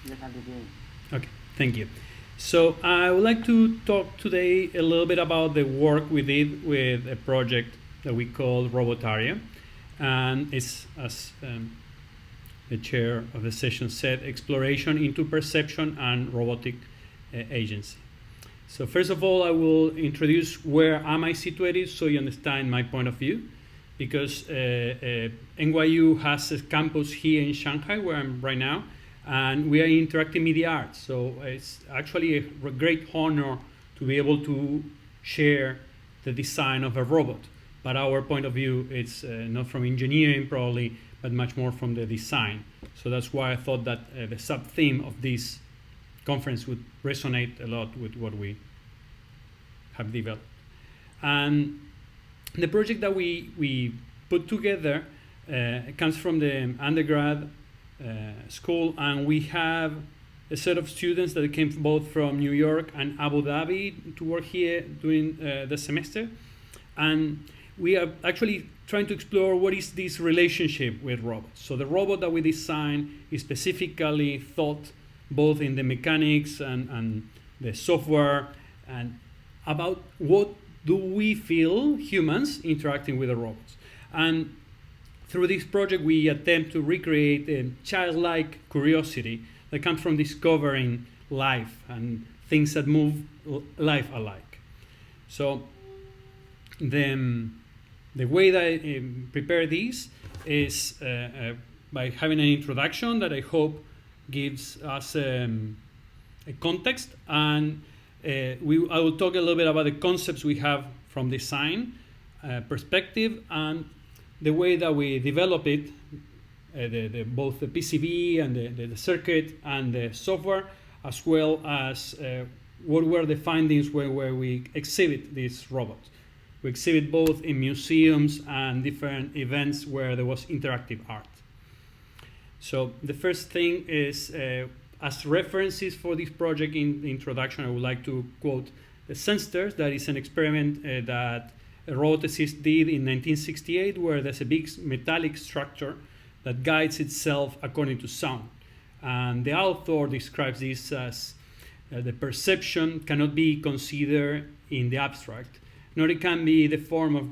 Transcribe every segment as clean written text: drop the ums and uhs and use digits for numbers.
You can begin. Okay, thank you. So I would like to talk today a little bit about the work we did with a project that we call Robotario, and it's, as the chair of the session said, exploration into perception and robotic agency. So first of all, I will introduce where am I situated so you understand my point of view, because NYU has a campus here in Shanghai where I'm right now, and we are in interactive media arts. So it's actually a great honor to be able to share the design of a robot. But our point of view, it's not from engineering probably, but much more from the design. So that's why I thought that the sub-theme of this conference would resonate a lot with what we have developed. And the project that we put together comes from the undergrad school, and we have a set of students that came both from New York and Abu Dhabi to work here during the semester. And we are actually trying to explore what is this relationship with robots. So the robot that we designed is specifically thought both in the mechanics and the software, and about what do we feel humans interacting with the robots. And through this project, we attempt to recreate a childlike curiosity that comes from discovering life and things that move life alike. So the way that I prepare this is by having an introduction that I hope gives us a context, and I will talk a little bit about the concepts we have from design perspective and the way that we develop it, both the PCB and the circuit and the software, as well as what were the findings where we exhibit these robots. We exhibit both in museums and different events where there was interactive art. So the first thing is, as references for this project in the introduction, I would like to quote the Sensors. That is an experiment that a roboticist did in 1968, where there's a big metallic structure that guides itself according to sound. And the author describes this as the perception cannot be considered in the abstract, nor it can be the form of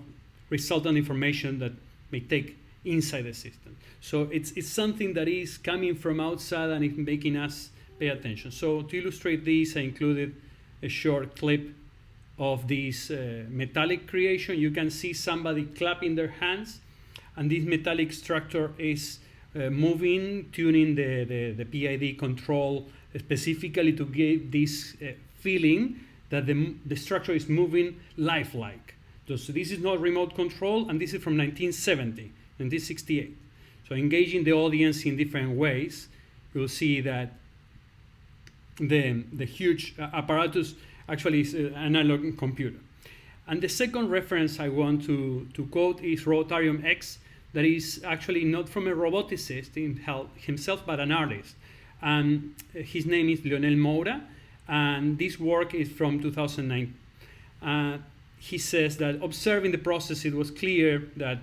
resultant information that may take inside the system. So it's something that is coming from outside and it's making us pay attention. So to illustrate this, I included a short clip of this metallic creation. You can see somebody clapping their hands, and this metallic structure is moving, tuning the PID control specifically to give this feeling that the structure is moving lifelike. So this is not remote control, and this is from 1970, 1968. So engaging the audience in different ways, you'll see that the huge apparatus actually is an analog computer. And the second reference I want to quote is Robotario X, that is actually not from a roboticist himself, but an artist. And his name is Lionel Moura, and this work is from 2009. He says that observing the process, it was clear that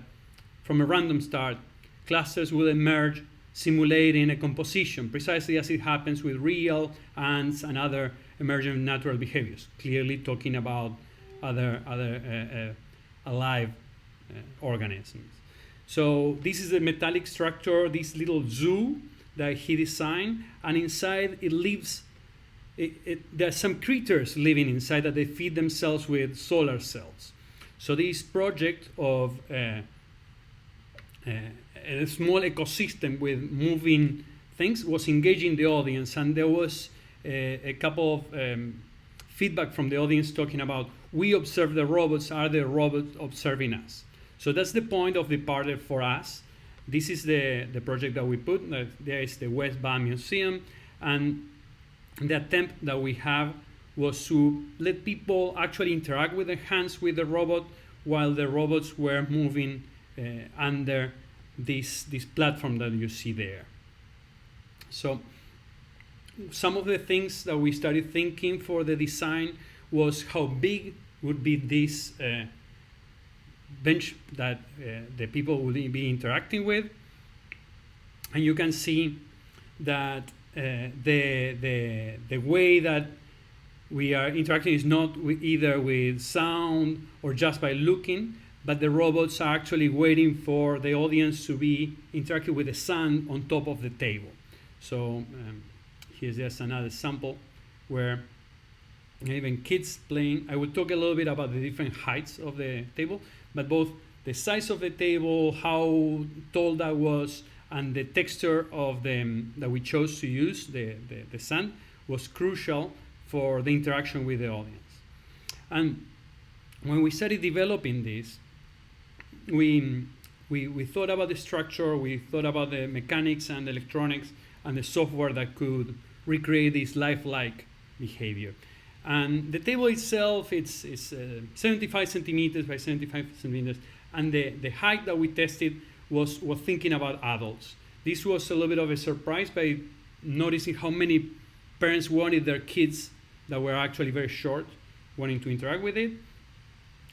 from a random start, clusters will emerge simulating a composition, precisely as it happens with real ants and other emergent natural behaviors, clearly talking about other alive organisms. So this is a metallic structure, this little zoo that he designed, and inside it lives, there are some creatures living inside that they feed themselves with solar cells. So this project of a small ecosystem with moving things was engaging the audience, and there was a couple of feedback from the audience talking about, we observe the robots, are the robots observing us? So that's the point of departure for us. This is the project that we put. There is the West Bank Museum, and the attempt that we have was to let people actually interact with their hands with the robot while the robots were moving under this platform that you see there. So some of the things that we started thinking for the design was how big would be this bench that the people would be interacting with. And you can see that the way that we are interacting is not either with sound or just by looking, but the robots are actually waiting for the audience to be interacting with the sun on top of the table. So here's just another sample where even kids playing. I will talk a little bit about the different heights of the table, but both the size of the table, how tall that was, and the texture of that we chose to use, the sand, was crucial for the interaction with the audience. And when we started developing this, we thought about the structure, we thought about the mechanics and the electronics and the software that could recreate this lifelike behavior. And the table itself, it's 75 centimeters by 75 centimeters, and the height that we tested was thinking about adults. This was a little bit of a surprise by noticing how many parents wanted their kids that were actually very short, wanting to interact with it.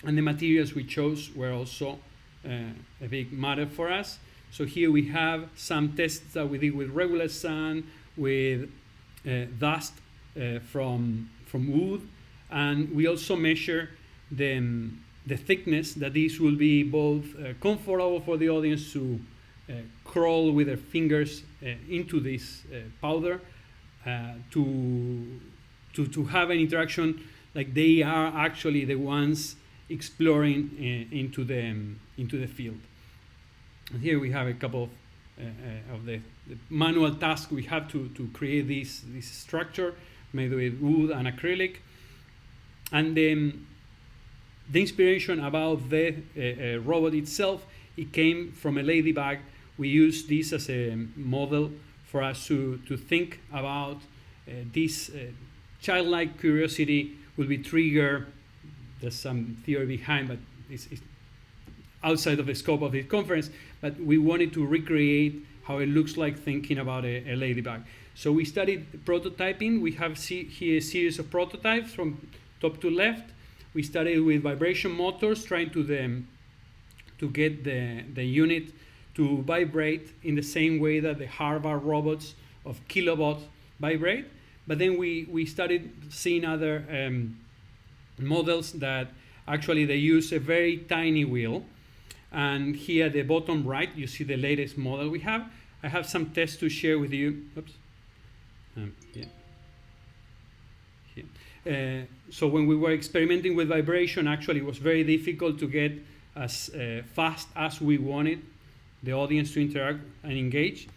And the materials we chose were also a big matter for us. So here we have some tests that we did with regular sand, with dust from wood, and we also measure the thickness, that this will be both comfortable for the audience to crawl with their fingers into this powder, to have an interaction like they are actually the ones exploring into the field. And here we have a couple of the manual tasks we have to create this structure made with wood and acrylic. And the inspiration about the robot itself, it came from a ladybug. We used this as a model for us to think about this childlike curiosity will be triggered. There's some theory behind, but it's outside of the scope of this conference. But we wanted to recreate how it looks like thinking about a ladybug. So we studied prototyping. We have here a series of prototypes from top to left. We started with vibration motors, trying to get the unit to vibrate in the same way that the Harvard robots of Kilobot vibrate. But then we started seeing other models that actually they use a very tiny wheel. And here at the bottom right, you see the latest model we have. I have some tests to share with you. Oops. So when we were experimenting with vibration, actually it was very difficult to get as fast as we wanted the audience to interact and engage.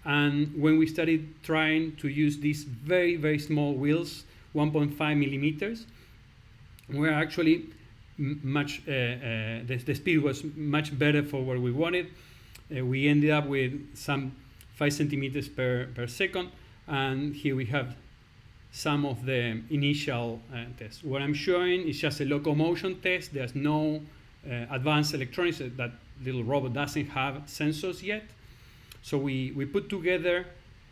And when we started trying to use these very, very small wheels, 1.5 millimeters, we're actually the speed was much better for what we wanted. We ended up with some 5 centimeters per second. And here we have some of the initial tests. What I'm showing is just a locomotion test. There's no advanced electronics. That little robot doesn't have sensors yet. So we put together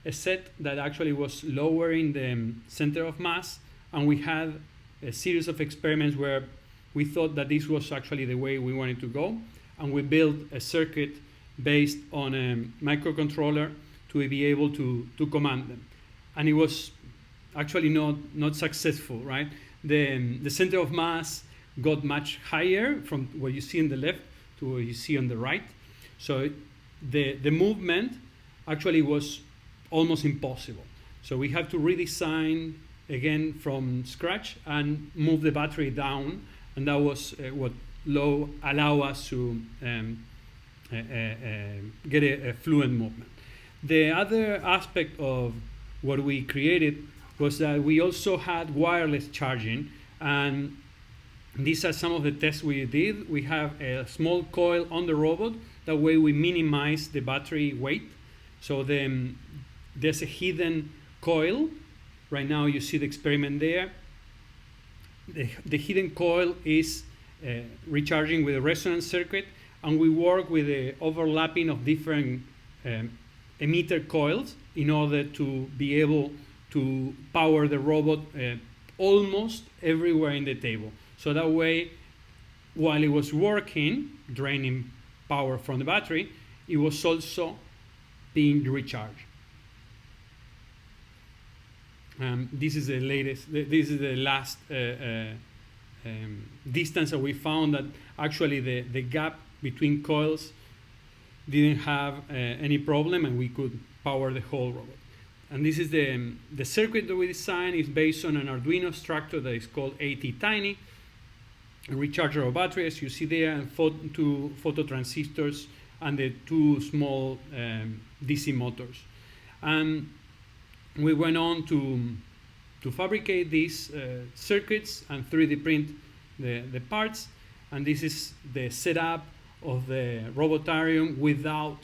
a set that actually was lowering the center of mass, and we had a series of experiments where we thought that this was actually the way we wanted to go, and we built a circuit based on a microcontroller to be able to command them. And it was actually not successful, right? The center of mass got much higher from what you see on the left to what you see on the right. So the movement actually was almost impossible. So we have to redesign again from scratch and move the battery down, and that was what allow us to get a fluent movement. The other aspect of what we created was that we also had wireless charging, and these are some of the tests we did. We have a small coil on the robot. That way we minimize the battery weight. So there's a hidden coil. Right now you see the experiment there. The hidden coil is recharging with a resonance circuit, and we work with the overlapping of different emitter coils in order to be able to power the robot almost everywhere in the table. So that way, while it was working, draining power from the battery, it was also being recharged. This is the latest. This is the last distance that we found, that actually the gap between coils didn't have any problem, and we could power the whole robot. And this is the circuit that we designed is based on an Arduino structure that is called ATtiny, a rechargeable battery, as you see there, and two phototransistors, and the two small DC motors. And we went on to fabricate these circuits and 3D print the parts. And this is the setup of the Robotario without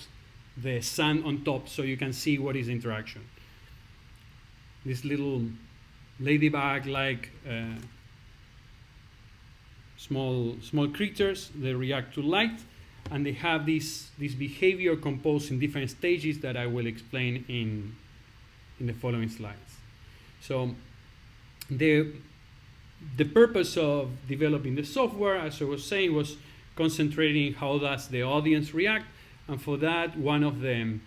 the sun on top, so you can see what is interaction. This little ladybug-like small creatures, they react to light, and they have this behavior composed in different stages that I will explain in the following slides. So the purpose of developing the software, as I was saying, was concentrating how does the audience react, and for that, one of the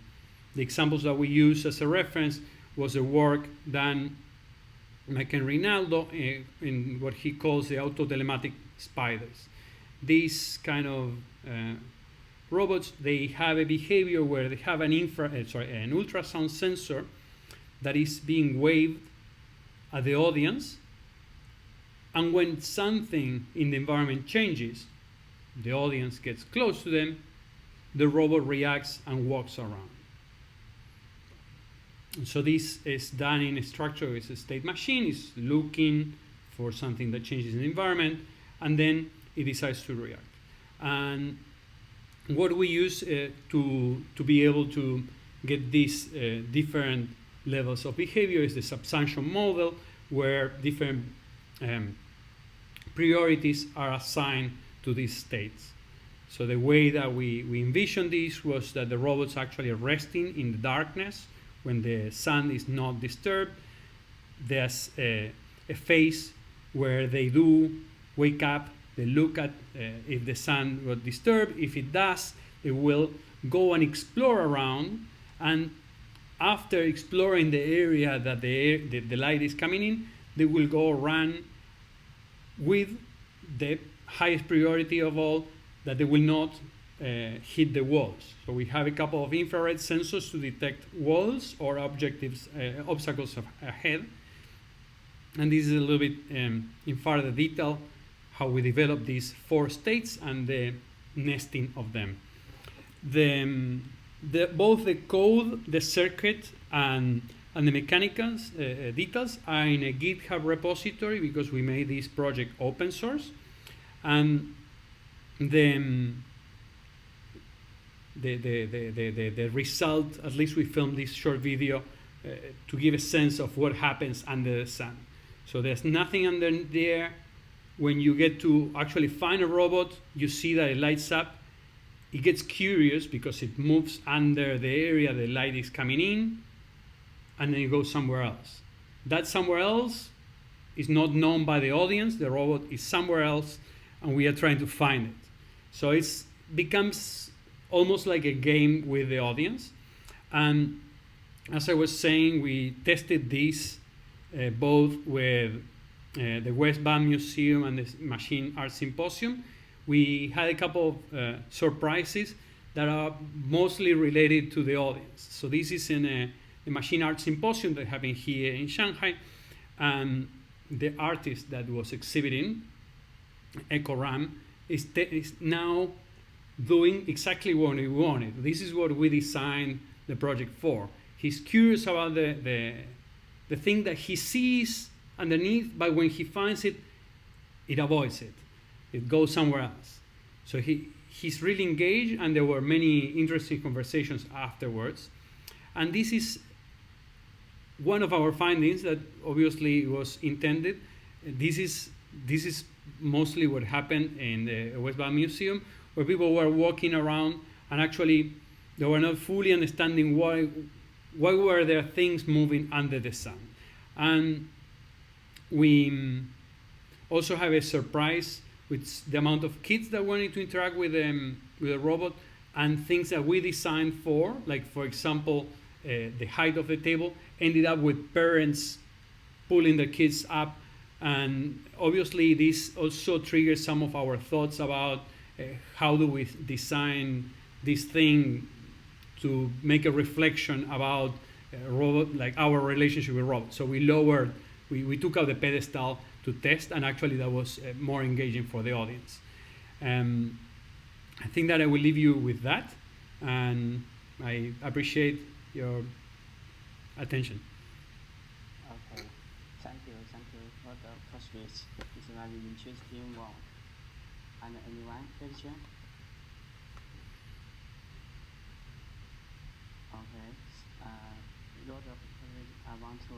examples that we use as a reference was the work done by Ken Rinaldo in what he calls the autotelematic spiders. These kind of robots, they have a behavior where they have an ultrasound sensor that is being waved at the audience, and when something in the environment changes, the audience gets close to them, the robot reacts and walks around. So this is done in a structure. It's a state machine. It's looking for something that changes in the environment, and then it decides to react. And what we use to be able to get these different levels of behavior is the subsumption model, where different priorities are assigned to these states. So the way that we envisioned this was that the robot's actually resting in the darkness when the sun is not disturbed. There's a phase where they do wake up, they look at if the sun got disturbed. If it does, they will go and explore around, and after exploring the area that the light is coming in, they will go run with the highest priority of all, that they will not hit the walls. So we have a couple of infrared sensors to detect walls or obstacles ahead. And this is a little bit in further detail how we develop these 4 states and the nesting of them. Both the code, the circuit, and the mechanical details are in a GitHub repository, because we made this project open source. And the result, at least we filmed this short video to give a sense of what happens under the sun. So there's nothing under there. When you get to actually find a robot, you see that it lights up. It gets curious because it moves under the area the light is coming in, and then it goes somewhere else. That somewhere else is not known by the audience. The robot is somewhere else, and we are trying to find it. So it becomes almost like a game with the audience. And as I was saying, we tested this both with the West Bank Museum and the Machine Art Symposium. We had a couple of surprises that are mostly related to the audience. So this is in the Machine Art Symposium that happened here in Shanghai, and the artist that was exhibiting, Echo Ram, is now doing exactly what we wanted. This is what we designed the project for. He's curious about the thing that he sees underneath, but when he finds it, it avoids it. It goes somewhere else. So he's really engaged, and there were many interesting conversations afterwards. And this is one of our findings that obviously was intended. This is mostly what happened in the West Bank Museum, where people were walking around and actually they were not fully understanding why were there things moving under the sun. And we also have a surprise with the amount of kids that wanted to interact with a robot, and things that we designed for, like for example, the height of the table ended up with parents pulling the kids up. And obviously this also triggers some of our thoughts about how do we design this thing to make a reflection about robot, like our relationship with robots. So we took out the pedestal to test, and actually that was more engaging for the audience. I think that I will leave you with that, and I appreciate your attention. Okay, thank you for the first speech. It's a very interesting one. And anyone question? Okay, I want to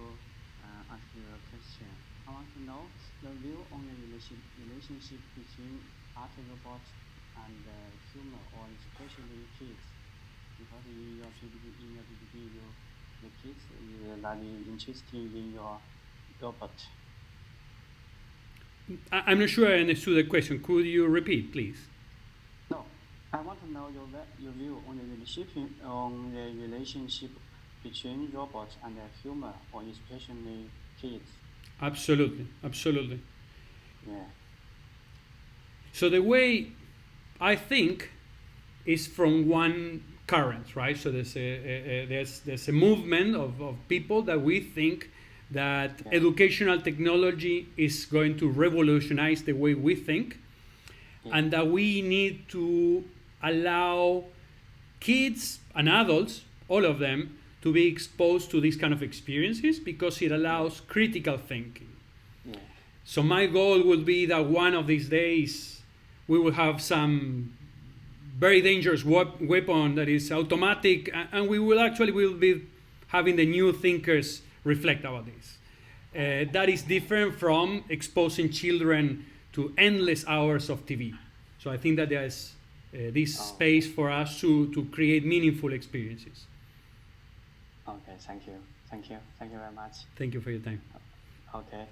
ask you a question. I want to know the view on the relationship between art robot and human, or especially kids. Because in your PPT, the kids is very interested in your robot. I'm not sure I understood the question. Could you repeat, please? No, I want to know your view on the relationship between robots and human, or especially kids. Absolutely. Yeah. So the way I think is from one current, right? So there's a movement of people that we think that educational technology is going to revolutionize the way we think, and that we need to allow kids and adults, all of them, to be exposed to these kind of experiences because it allows critical thinking. So my goal would be that one of these days we will have some very dangerous weapon that is automatic, and we will be having the new thinkers reflect about this. That is different from exposing children to endless hours of TV. So I think that there's this space for us to create meaningful experiences. Okay, thank you very much. Thank you for your time. Okay.